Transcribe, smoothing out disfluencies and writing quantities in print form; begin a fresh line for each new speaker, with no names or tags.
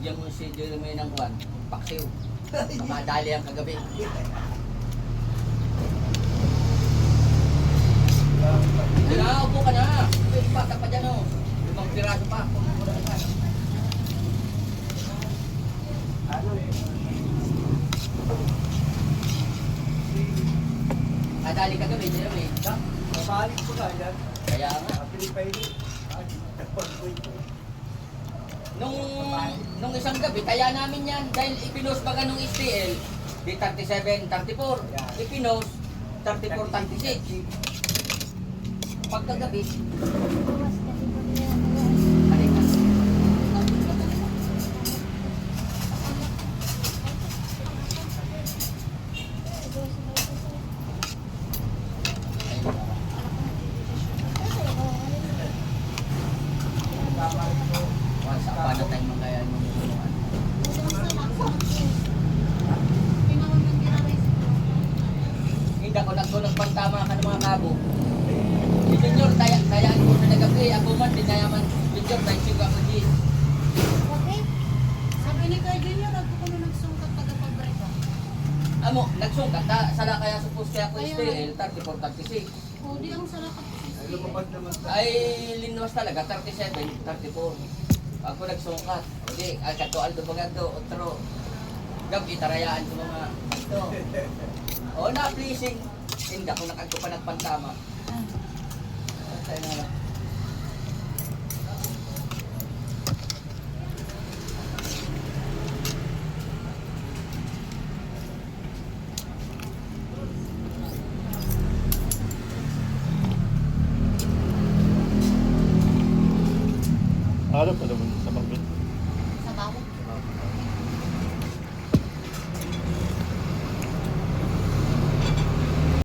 bigyan mo si Jeremy ng kwan, paksiw. Mamadali ang kagabi. Upo ka na. May bata pa dyan o. 5 piraso pa. Nadali kagabi, Jeremy.
Mabalik ko na yan.
Kaya nga. Nung isang gabi, kaya namin yan. Dahil ipinost baga nung STL, di 37, 34. Ipinost, 34, 36. Pagkagabi, halika. Paano tayo magkaya ng mga hindi ako nagpantama ka ng mga kabo. Si Junior, tayaan ko na nagabi. Ako man, dinayaman. Junior, tayo sigo ako di.
Okay. Sabi ni Kuya Junior, ako ko na nagsungkat taga-pabrika.
Amo, nagsungkat. Sala kaya suppose kaya ako STL, 34, 36.
O, di ang salakat si
Ay, linwas talaga, 37, 34. Ako nagsungkat. Hindi, kato aldo bagado, otro. Gabi, tarayaan ko mga ito. O, na-pleasing. Hindi ako nakagpo pa nagpantama. Tayo na lang.